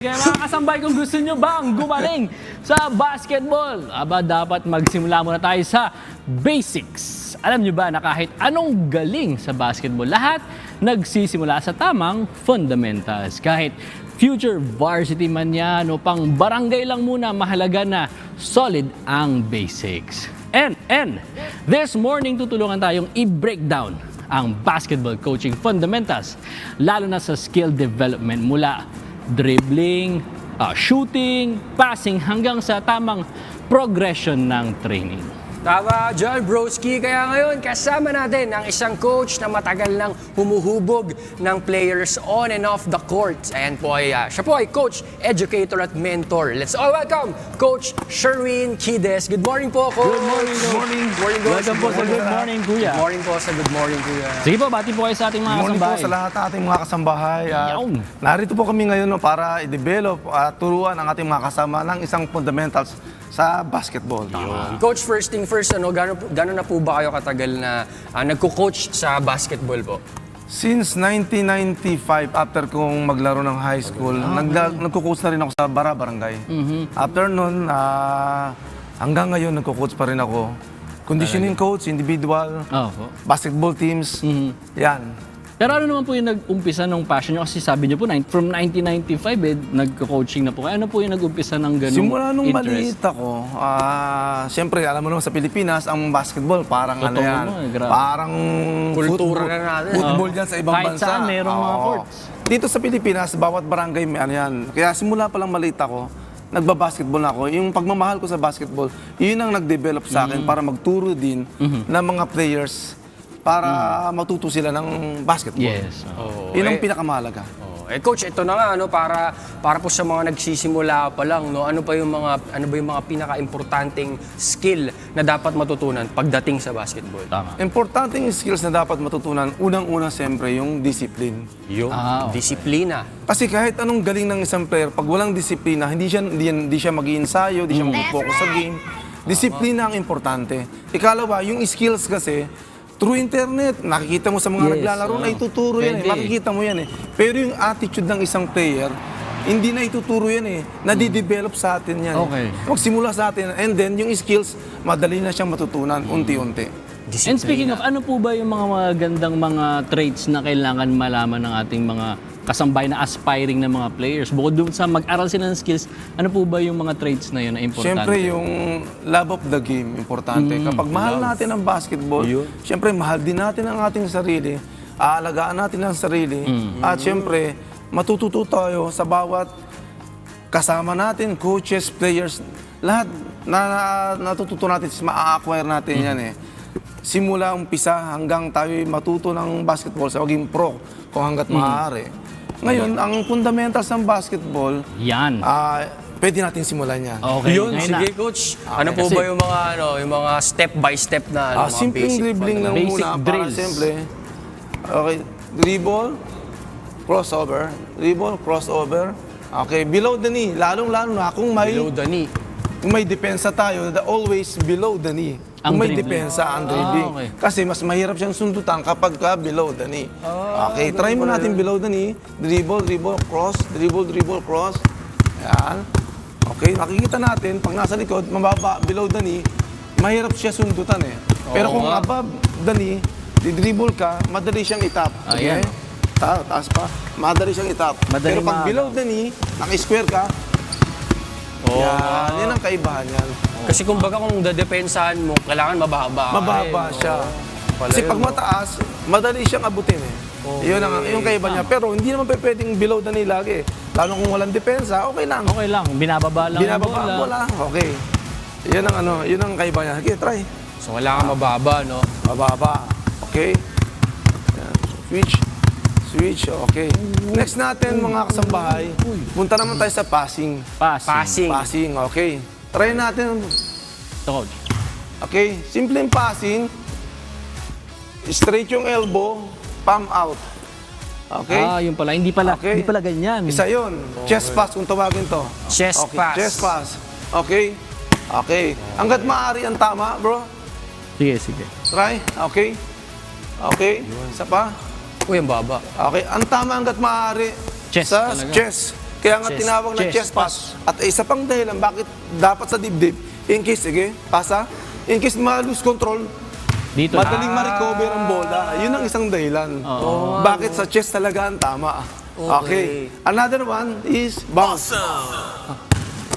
Kaya mga kasambay, kung gusto nyo bang gumaling sa basketball, dapat magsimula muna tayo sa basics. Alam nyo ba na kahit anong galing sa basketball, lahat nagsisimula sa tamang fundamentals. Kahit future varsity man yan o pang barangay lang muna, mahalaga na solid ang basics. And this morning tutulungan tayong i-breakdown ang basketball coaching fundamentals, lalo na sa skill development mula dribbling, shooting, passing hanggang sa tamang progression ng training. Tama, John Broski. Kaya ngayon, kasama natin ang isang coach na matagal nang humuhubog ng players on and off the court. Ayan po ay, siya po ay coach, educator at mentor. Let's all welcome Coach Sherwin Quides. Good morning po, Coach. Good morning, Coach. Good morning, Coach. Welcome po sa Good Morning, Kuya. Good morning po sa Good Morning, Kuya. Sige po, bati po kayo sa ating mga Good morning po kasambahay. sa lahat ng ating mga kasambahay. Yawn. Narito po kami ngayon para i-develop at turuan ang ating mga kasama ng isang fundamentals sa basketball. Coach, first thing first, gano'n na po ba kayo katagal na nagko-coach sa basketball po? Since 1995, after kong maglaro ng high school, nagko-coach na rin ako sa Barangay. After nun, hanggang ngayon nagko-coach pa rin ako. Conditioning coach, individual, basketball teams, yan. Pero ano naman po yung nag-umpisa ng passion nyo? Kasi sabi nyo po, from 1995, nagko-coaching na po kayo. Ano po yung nag-umpisa ng ganung Simula nung interest? maliit ako, siyempre alam mo naman sa Pilipinas, ang basketball parang Totoo ano yan, naman, grabe. parang Kultura na natin. Football yan sa ibang Kahit bansa. saan, merong mga Oo. courts. Dito sa Pilipinas, bawat barangay may ano yan. Kaya simula pa lang maliit ako, nagbabasketball na ako. Yung pagmamahal ko sa basketball, yun ang nag-develop sa akin para magturo din ng mga players para matuto sila ng basketball. Yes. Yun ang pinakamahalaga. Coach, ito na nga para po sa mga nagsisimula pa lang, no, ano ba yung mga pinaka-importanting skill na dapat matutunan pagdating sa basketball? Tama. Importante yung skills na dapat matutunan. Unang-una, siyempre, yung discipline. Yung Okay. disiplina. Kasi kahit anong galing ng isang player, pag walang disiplina, hindi siya mag-iinsayo, hindi siya mag-focus sa game. Disiplina ang importante. Ikalawa, yung skills kasi, through internet, nakikita mo sa mga Yes, naglalaro na ituturo yan eh. Pwede. Makikita mo yan eh. Pero yung attitude ng isang player, hindi na ituturo yan eh. Nadidevelop sa atin yan. Okay. Magsimula sa atin. And then, yung skills, madali na siyang matutunan, unti-unti. And speaking of, ano po ba yung mga magandang mga traits na kailangan malaman ng ating mga kasambay na aspiring na mga players? Bukod doon sa mag-aral sila ng skills, ano po ba yung mga traits na yun na importante? Siyempre, yung love of the game, importante. Kapag mahal natin ang basketball, siyempre, mahal din natin ang ating sarili, aalagaan natin ang sarili, at siyempre, matututo tayo sa bawat kasama natin, coaches, players, lahat na natututo natin, ma-acquire natin yan eh. Simula umpisa hanggang tayo matuto ng basketball sa maging pro kung hanggat maaari. Ngayon, ang fundamentals ng basketball, Yan. pwede natin simulan yan. Okay, Yun, ngayon sige na. coach. Ano po Kasi- ba yung mga step by step na mga Simpleng basic dribbling lang Basic muna para drills. simple. Okay, dribble, crossover, dribble, crossover. Okay, below the knee, lalong-lalo na kung below the knee? may depensa tayo, always below the knee. Ang Kung may dribbling. depensa ang dribbling. Okay. Kasi mas mahirap siyang sundutan kapag ka below the knee. Okay, try mo natin below the knee. Dribble, dribble, cross. Dribble, dribble, cross. Ayan. Okay, makikita natin, pag nasa likod, mababa, below the knee, mahirap siya sundutan eh. Pero kung above the knee, di-dribble ka, madali siyang itap. Okay? Ayan. Taas pa. Madali siyang itap. Madali Pero pag below the knee, naka-square ka, yan ang kaibahan yan. Kasi kumbaga kung dadepensahan mo, kailangan mababa. Mababa siya. Kasi pag mataas, madali siyang abutin eh. Yun ang yung kaiba niya. Pero hindi naman pwedeng below the knee lagi. Lalo kung walang depensa, okay lang. Okay lang, binababa lang ang Binababa bola. mo lang. Okay. Yun ang kaiba niya. Okay, try. So kailangan mababa, no? Mababa. Okay. Yan. Switch. Okay. Next natin mga kasambahay, punta naman tayo sa passing. Passing. Passing, okay. Try natin. Ito, coach. Okay, simpleng passing. Straight yung elbow, palm out. Okay? Yun pala. Hindi pala Okay. ganyan. Isa yun. Chest pass kung tawagin to. Chest Okay, pass. Chest pass. Okay? Okay. Hanggat maaari ang tama, bro. Sige. Try. Okay? Okay. Isa pa. Uy, ang baba. Okay. Ang tama hanggat maaari Chest sa talaga. chest. Kaya nga tinawag na chest pass. At isa pang dahilan bakit dapat sa dibdib, in case, sige, pasa, in case ma-lose control, Dito. madaling ma-recover ang bola. Yun ang isang dahilan. Bakit sa chest talaga ang tama. Okay. Another one is bounce.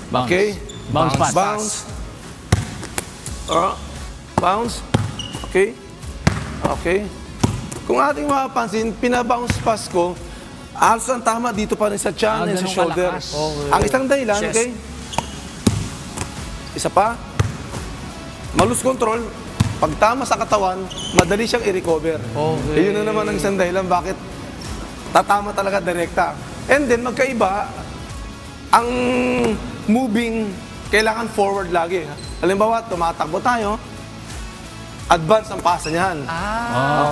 Bounce. Okay. Bounce pass. Bounce. Bounce. Okay. Okay. Kung ating mapapansin, pinabounce pass ko, halos ang tama dito pa rin sa chan and sa ganun shoulder. kalakas. Ang isang dahilan, Chest. okay? Isa pa, malus control, pag tama sa katawan, madali siyang i-recover. Okay. Yun na naman ang isang dahilan bakit tatama talaga direkta. And then, magkaiba, ang moving, kailangan forward lagi. Halimbawa, tumatakbo tayo, advance ang pasa niyan.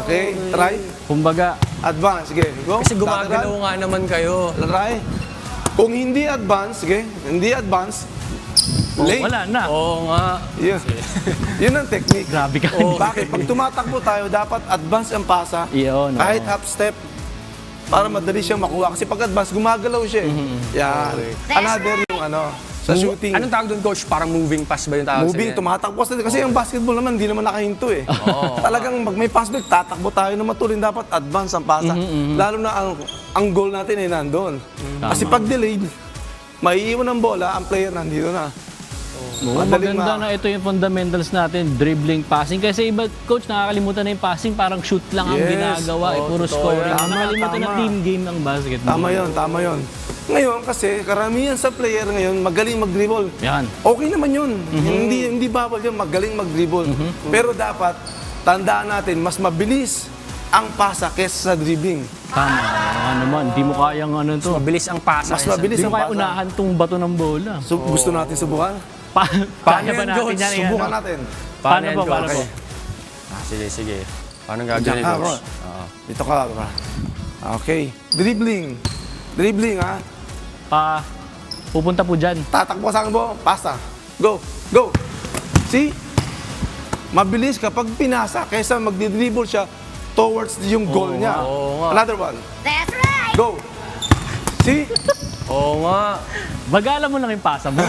Okay, try. Kumbaga, Advance, sige, go. Kasi Dadagan. gumagalaw nga naman kayo. Try. Kung hindi advance, sige, hindi advance, late. wala na. Oo nga. Yun. Yun ang technique. Grabe ka. Bakit? Pag tumatakbo tayo, dapat advance ang pasa. Iyon, Kahit oo. half step. Para madali siyang makuha. Kasi pag advance, gumagalaw siya. Yan. Another yung sa shooting. Anong tawag doon, coach? Parang moving pass ba yung tawag Moving, sa'yo? tumatakbo. Kasi ang basketball naman, hindi naman nakahinto eh. Talagang pag may pass break, tatakbo tayo na matulin. Dapat advance ang pasa. Lalo na ang goal natin ay nandun. Kasi pag delayed, maiiwan ang bola, ang player nandito na. Oo, Madaling maganda na ito yung fundamentals natin, dribbling, passing. Kasi iba, coach, nakakalimutan na yung passing, parang shoot lang ang Yes. ginagawa, puro totoo. scoring. Tama, Nakalimutan na tama. team game ang basketball. Tama yon, tama yon. Ngayon, kasi karamihan sa player ngayon, magaling mag-dribble. Yan. Okay naman yun. Hindi bawal yun, magaling mag-dribble. Pero dapat, tandaan natin, mas mabilis ang pasa kesa sa dribbling. Tama. Ano naman, di mo kayang ano to. Mabilis ang pasa. Mas mabilis Di mo ang kaya pasa. unahan tong bato ng bola. So, gusto natin subukan? Kaya ba yan, natin coach? yan? Subukan natin. Paano yan, po, coach? paano po? Sige, sige. Paano Diyan gagawin, ka, coach? bro. Dito ka, bro. Okay. Dribbling. Dribbling, ha? Pupunta po dyan. Tatakbo sa akin, bro. Pasa. Go. Go. See? Mabilis kapag pinasa kaysa magdi-dribble siya towards yung goal niya. oo nga. Another one. That's right! Go. See? Oo nga. Bagala mo lang yung pasa mo.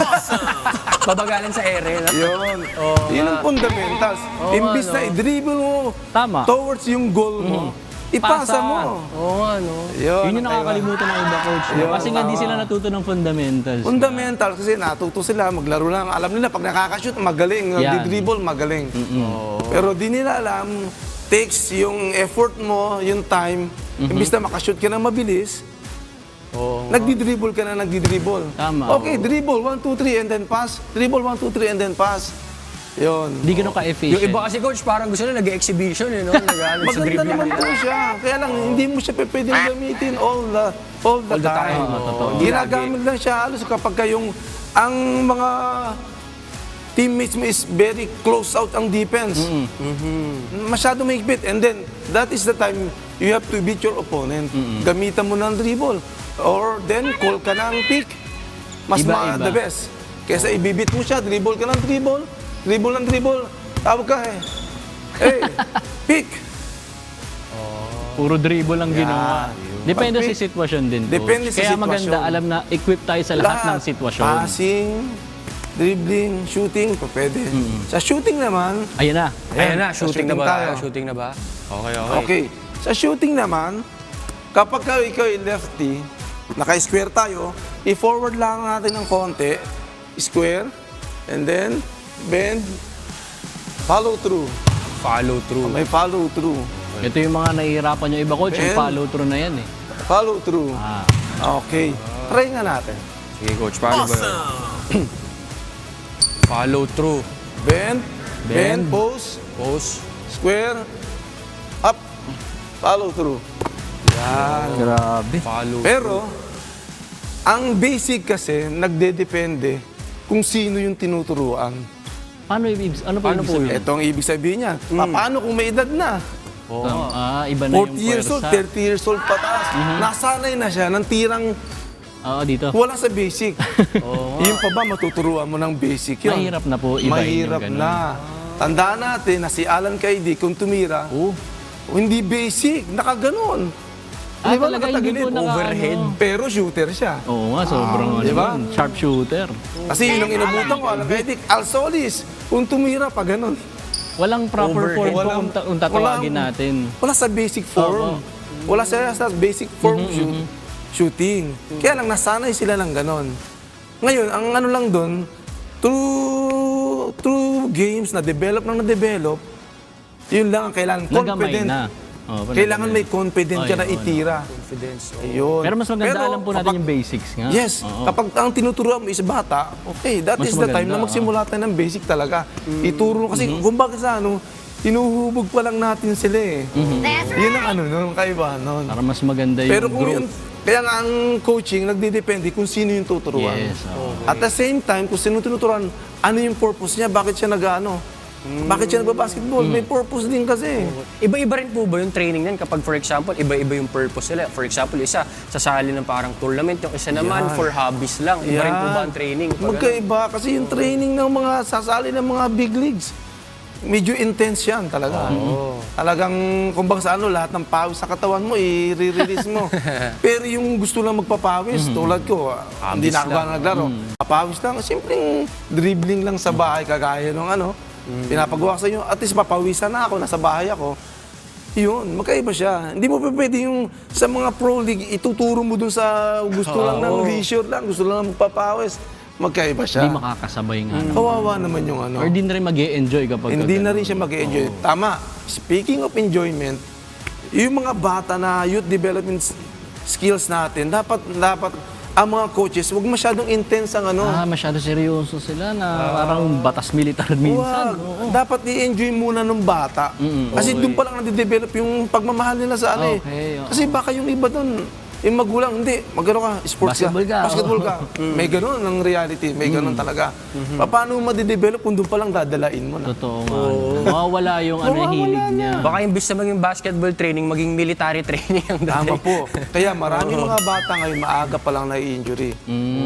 Babagalan sa ere. Yun. Yun ang fundamentals. Imbis na i-dribble mo Tama. towards yung goal mo, ipasa Pasa. mo. Oo nga, no? Yun yung nakakalimutan ng iba, coach. Yun, Kasi nga di sila natuto ng fundamentals. Fundamentals kasi natuto sila, maglaro lang. Alam nila, pag nakakashoot, magaling. Yan. Nagdi-dribble, magaling. Pero di nila alam, takes yung effort mo, yung time, imbis na makashoot ka na mabilis, nagdi-dribble ka na, nagdi-dribble. Tama. Okay, dribble, 1, 2, 3, and then pass. Dribble, 1, 2, 3, and then pass. Yun. Di ganun ka-efficient. Yung iba kasi, coach, parang gusto na nag-exhibition, eh, no? Nag-ano sa Maganda dribbling naman nila. po siya. Kaya lang, hindi mo siya pwedeng gamitin all the time. totoo. Ginagamit lang siya halos kapag kayong ang mga teammates mo is very close out ang defense. Masyado mahigpit. And then, that is the time you have to beat your opponent. Gamitan mo ng dribble. Or then, call ka ng pick. Mas Iba-iba. the best. Kesa ibibit mo siya, dribble ka ng dribble. Dribble ng dribble. Tawag ka eh. Hey, pick. Puro dribble lang ginawa. Depende sa Pag- sitwasyon din, coach. Depende sa Kaya sitwasyon. maganda, alam na equip tayo sa lahat ng sitwasyon. Passing, dribbling, shooting, pwede. Sa shooting naman, Ayan na. Ayan na, Sa shooting na ba? tayo. Shooting na ba? Okay, okay. Okay. Sa shooting naman, kapag ikaw ay lefty, naka-square tayo, i-forward lang natin ng konti, square, and then bend, follow through. Follow through. May follow through. Ito yung mga nahihirapan yung iba, coach. Yung Ayan. follow through na yan eh. Follow through. Ah. Okay. Try nga natin. Sige, coach, paano ba yun? Follow through. Bend, Bend. pose, Pose. square, up, follow through. Grabe. Follow Pero, ang basic kasi, nagdedepende kung sino yung tinuturuan. Paano ibig? Ano po ibig sabihin? Ito ang ibig sabihin niya. Paano kung may edad na? Iba na yung 40 years old, puwersa. 30 years old pataas. Nasanay na siya ng tirang Oo, dito. wala sa basic. Yung pa ba matuturuan mo ng basic yun? Mahirap na po ibahin Mahirap yung ganun. na. Tandaan natin na si Alan Kaydi, kung tumira, Oo. hindi basic, nakaganon. Di ba talaga, hindi nakatagilid? po naka, overhead. ano. Pero shooter siya. Oo nga, sobrang di ba? sharp shooter. Kasi yun ang inabutan ko, alam kay Dick, Alsolis, kung tumira pa ganun. Walang proper form po Walang- kung tatawagin walang- natin. Wala sa basic form. Wala sa basic form shooting. Kaya lang nasanay sila lang ganon. Ngayon, ang ano lang doon, through games na develop, yun lang ang kailangan. Nagamay Confident. na. Oh, Kailangan may confident ka na Ayun. itira. Confidence. Ayun. Pero mas maganda Pero alam po natin kapag- yung basics nga. Yes, Oo. kapag ang tinuturuan mo is bata, okay, that Mas is the time maganda, na magsimula tayo ng basic talaga. Ituro kasi kumbaga sa ano, tinuhubog pa lang natin sila eh. Yun ang ano nun, kaibahan nun. Para mas maganda yung Pero kung yun, growth. kaya nga ang coaching, nagdidepende kung sino yung tuturuan. Yes, oo. At the same time, kung sino tinuturuan, ano yung purpose niya, bakit siya nag-ano? Bakit siya nagbabasketball? May purpose din kasi. Iba-iba rin po ba yung training niyan kapag for example, iba-iba yung purpose nila? For example, isa, sasali ng parang tournament, yung isa naman Yan. for hobbies lang. Iba rin po ba ang training? Pag Magkaiba kasi yung training ng mga sasali ng mga big leagues. Medyo intense yan talaga. Talagang, kumbaga sa ano, lahat ng pawis sa katawan mo, i-release mo. Pero yung gusto lang magpapawis, tulad ko, hindi na ako lang. gano'n naglaro. Papawis lang, simpleng dribbling lang sa bahay, kagaya ng ano, pinapagawa sa inyo. At least papawisan na ako, nasa bahay ako. Yun, magkaiba siya. Hindi mo pa pwede yung sa mga pro league, ituturo mo dun sa gusto lang ng leisure lang, gusto lang magpapawis. Magkaiba siya. Hindi makakasabay nga. Kawawa naman yung ano. Or di na rin mag-e-enjoy kapag Hindi na rin siya mag-enjoy. Tama. Speaking of enjoyment, yung mga bata na youth development skills natin, dapat ang mga coaches, huwag masyadong intense ang ano. Masyado seryoso sila na parang batas militar minsan. Huwag. Dapat i-enjoy muna ng bata. Kasi doon pa lang nade-develop yung pagmamahal nila sa ano Okay, oo. Kasi baka yung iba doon, yung magulang, hindi, magano ka, sports Basketball ka, Basketball ka. May ganun ang reality, may ganun talaga. Paano mo made-develop kung doon pa lang dadalain mo na? Totoo nga. Mawawala yung ano, hilig niya. Baka imbis na maging basketball training, maging military training ang Tama dating. po. Kaya maraming mga bata ngayon maaga pa lang na-injury.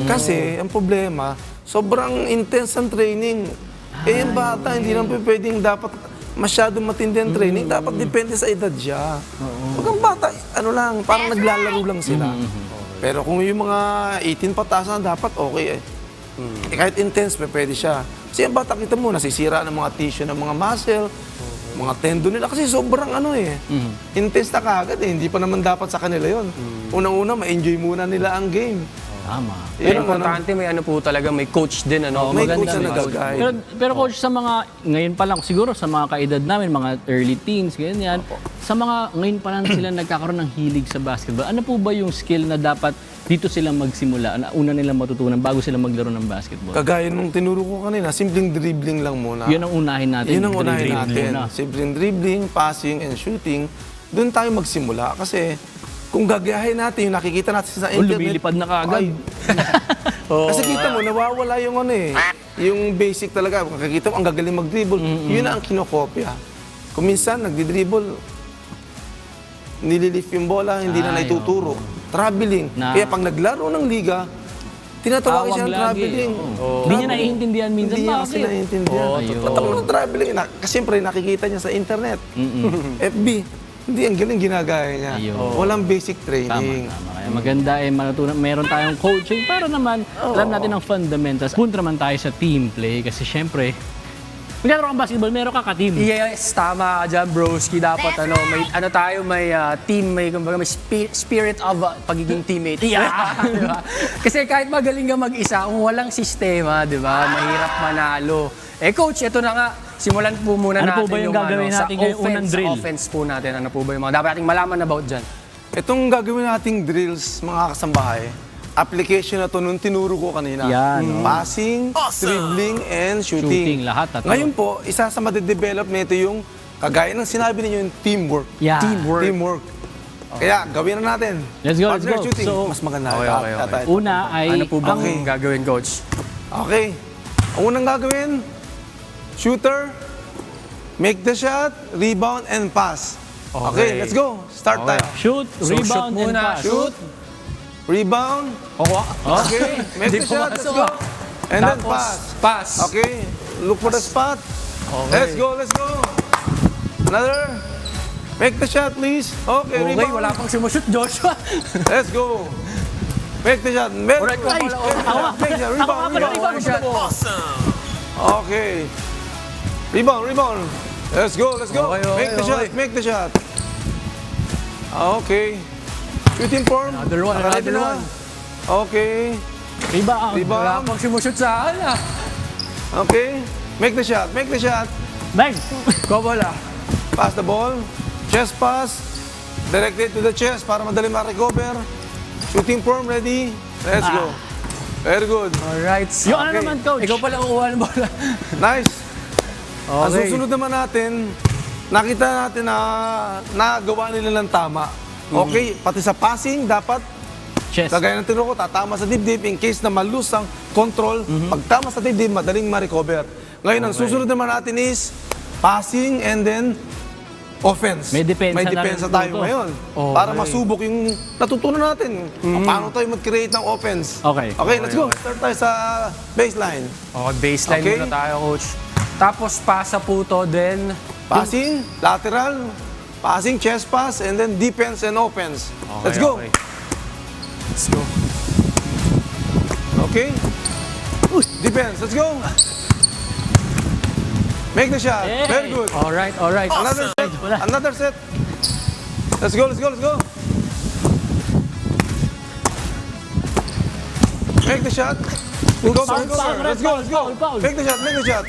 Kasi ang problema, sobrang intense ang training. Eh yung bata, hindi lang po pwedeng dapat masyadong matindi ang training. Dapat depende sa edad siya. Pag ang bata, ano lang, parang naglalaro lang sila. Pero kung yung mga 18 pataas na, dapat okay eh. Kahit intense, pwede siya. Kasi ang bata, kita mo, nasisira ng mga tissue ng mga muscle, mga tendon nila. Kasi sobrang ano eh. Intense na kagad eh. Hindi pa naman dapat sa kanila yon. Unang-una, ma-enjoy muna nila ang game. Tama. Pero importante may ano po talaga, may coach din ano. May maganda coach na rin. nag-guide. Pero coach, sa mga, ngayon pa lang, siguro sa mga kaedad namin, mga early teens, ganyan, sa mga, ngayon pa lang sila nagkakaroon ng hilig sa basketball, ano po ba yung skill na dapat dito sila magsimula, na una nilang matutunan bago sila maglaro ng basketball? Kagaya nung tinuro ko kanina, simpleng dribbling lang muna. Yun ang unahin natin. Yun ang unahin Dribbling natin. muna. Simpleng dribbling, passing, and shooting. Doon tayo magsimula. Kasi kung gagayahin natin, yung nakikita natin sa Oh, internet. lumilipad na kaagad. ay. Kasi kita mo, nawawala yung ano eh. Yung basic talaga. Kung kakita mo, ang gagaling mag-dribble. Yun na ang kinokopya. Kung minsan, nagdi-dribble, nililift yung bola, hindi na Ay, naituturo. Traveling. Na- Kaya pag naglaro ng liga, tinatawagin siya ng Tawag lagi. traveling. Hindi niya naiintindihan minsan. Hindi niya kasi Bakit? naiintindihan. Ayun. Ba't ako ng traveling? Kasi siyempre nakikita niya sa internet. FB. Hindi, ang galing ginagaya niya. Ayun. Walang basic Tama, training. tama. Kaya maganda matutunan. Meron tayong coaching para naman alam natin ang fundamentals. Punta naman tayo sa team play kasi syempre, maglalaro kang basketball, meron ka ka-team. Yes, tama ka dyan, broski. Dapat may ano tayo, may team, may kumbaga may spirit of pagiging teammate. Yeah. Diba? Kasi kahit magaling ka mag-isa, kung walang sistema, di ba, mahirap manalo. Eh coach, ito na nga. Simulan po muna Ano natin po ba yung gagawin sa natin ngayong unang drill? offense po natin. Ano po ba yung mga dapat nating malaman about dyan? Itong gagawin nating drills, mga kasambahay, application na to nung tinuro ko kanina. Yan, Passing, dribbling, and shooting. Shooting, lahat, tatlo. Ngayon po, isa sa made-develop nito yung, kagaya ng sinabi ninyo, yung teamwork. Yeah. Teamwork. Kaya, gawin na natin. Let's go, let's Partner go. shooting, So, mas maganda. Okay. Una ay Ano po ba Okay. ang gagawin, coach? Okay. Ang unang gagawin, shooter, make the shot, rebound, and pass. Okay, let's go. Start Okay. tayo. shoot, So, rebound, shoot and muna. pass. Shoot, rebound, okay, make the shot, let's go. And then Tapos, pass. pass. Okay, look for the spot. Okay. Let's go, let's go. Another. Make the shot, please. Okay, Okay, rebound. wala pang sumushoot, Joshua. Let's go. Make the shot. Make Alright, the ay, shot. Make the shot. Rebound, rebound. shot. Okay. Rebound. Let's go. Okay, Make the shot. okay. Make the shot. Okay. Shooting form. Another one, Nakalagay another na. one. Okay. Rebound. Wala Rebound. pang sumushoot sa akin, ah. Okay. Make the shot. Bang! Go, bola. Pass the ball. Chest pass. Direct it to the chest para madali ma-recover. Shooting form ready. Let's go. Very good. Alright. Yung ano naman, coach? Ikaw pala kukuha ng bola. Nice. Ang Okay. susunod naman natin, nakita natin na nagawa nila ng tama. Okay, pati sa passing, dapat Chest. kagaya ng tinuro ko, tatama sa dibdib in case na malus ang control. Pag tama sa dibdib, madaling ma-recover. Ngayon, ang susunod naman natin is passing and then offense. May depensa na depensa rin tayo po to. ngayon. Okay. Para masubok yung natutunan natin. Paano tayo mag-create ng offense. Okay. Okay, let's go. Start tayo sa baseline. Okay, baseline Okay. muna tayo, coach. Tapos pasa po to, then... Passing, lateral, passing, chest pass, and then defense and offense. Let's go. Okay. Let's go. Okay. Defense, let's go. Make the shot. Hey. Very good. Alright. Another set. Wala. Another set. Let's go. Make the shot. Foul, Let's go. foul. Make the shot.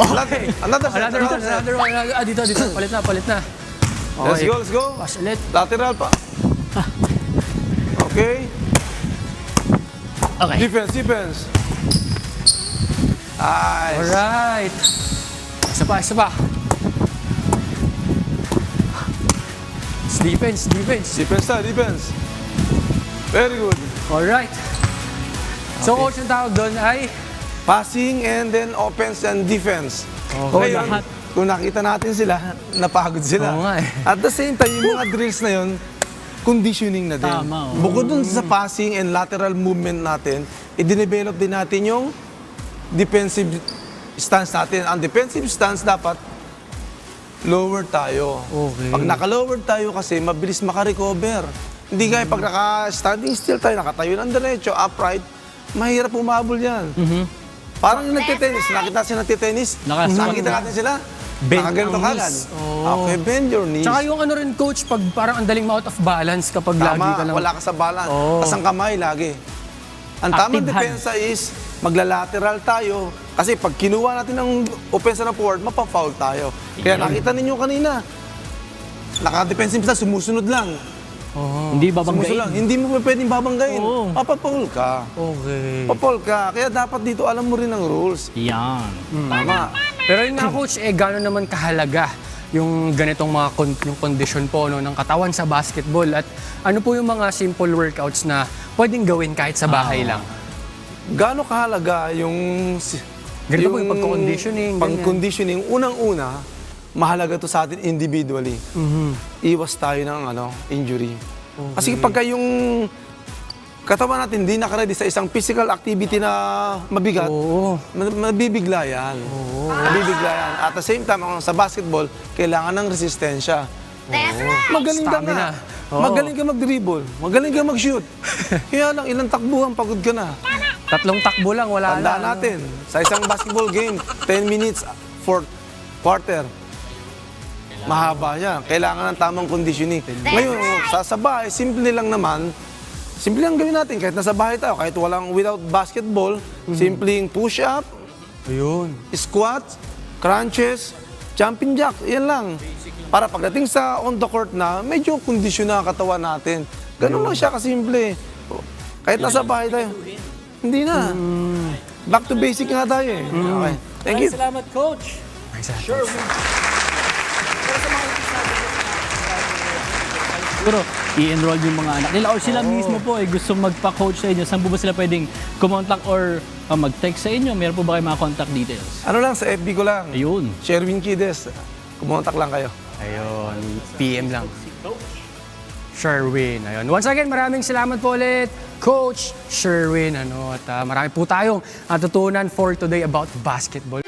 Okay. Another set. Another one. Ah, dito. Palit na. Okay. Let's go. Pass ulit. Lateral pa. Okay. Okay. Defense. Nice. Alright. Isa pa. Defense. Defense. Very good. Alright. So, coach, ang tawag doon ay... Passing and then offense and defense. Okay. Ngayon, lahat. kung nakita natin sila, napagod sila. Oo nga eh. At the same time, yung mga drills na yun, conditioning na din. Tama, oo. Bukod dun sa passing and lateral movement natin, i-develop din natin yung defensive stance natin. Ang defensive stance dapat lower tayo. Okay. Pag naka-lower tayo kasi, mabilis maka-recover. Hindi gaya pag naka-standing still tayo, nakatayo ng diretso, upright, mahirap umabol yan. Parang yung nagtitennis, nakita sila nagtitennis, nakita natin sila, Bend nakaganito ang kagad. knees. Oh. Okay, bend your knees. Tsaka yung ano rin, coach, pag parang ang daling ma-out of balance kapag lagi Tama, ka lang... wala ka sa balance. Oo. Tas ang kamay lagi. Ang tamang Active depensa is maglalateral tayo. Kasi pag kinuha natin ng opensa ng forward, mapafoul tayo. Kaya nakita ninyo kanina, naka-defensive sa sumusunod lang. Hindi Sumusunod babanggain. lang. Hindi mo pwedeng babanggain. Oo. Papafoul ka. Okay. Papafoul ka. Kaya dapat dito alam mo rin ang rules. Yan. Tama. Pero yun nga, coach, gano'n naman kahalaga yung ganitong mga yung condition po no, ng katawan sa basketball at ano po yung mga simple workouts na pwedeng gawin kahit sa bahay lang? Gaano kahalaga yung... Ganito po yung pagko-conditioning, ganyan. Pag-conditioning, unang-una, mahalaga to sa atin individually. Iwas tayo ng injury. Kasi pagka yung katawan natin hindi nakaready sa isang physical activity na mabigat, Oo. mabibigla yan. Mabibigla yan. At the same time, sa basketball, kailangan ng resistensya. Magaling ka Stamina. nga. Oo. Magaling ka mag-dribble. Magaling ka mag-shoot. Kaya lang, ilang takbuhan, pagod ka na. 3 takbo lang, wala na. Tandaan natin, sa isang basketball game, 10 minutes, 4 quarter. Mahaba yan. Kailangan ng tamang conditioning. Ngayon, sa bahay, simple lang naman. Simple lang gawin natin. Kahit nasa bahay tayo, kahit without basketball, simpleng push-up, Ayun. squat, crunches, jumping jack. Yan lang. Para pagdating sa on the court na, medyo kondisyon na ang katawan natin. Ganun lang siya kasimple. Kahit nasa bahay tayo. Hindi na. Back to basic nga tayo eh. Okay. Thank you. Salamat, coach. Sure. Siguro, i-enroll yung mga anak nila or sila mismo po gusto magpa-coach sa inyo. Saan po ba sila pwedeng kumontak or mag-text sa inyo? Meron po ba kayo mga contact details? Ano lang, sa FB ko lang. Ayun. Sherwin Kides. Kumontak lang kayo. Ayun. PM lang. Sherwin. Ayun. Once again, maraming salamat po ulit, Coach Sherwin. At marami po tayong natutunan for today about basketball.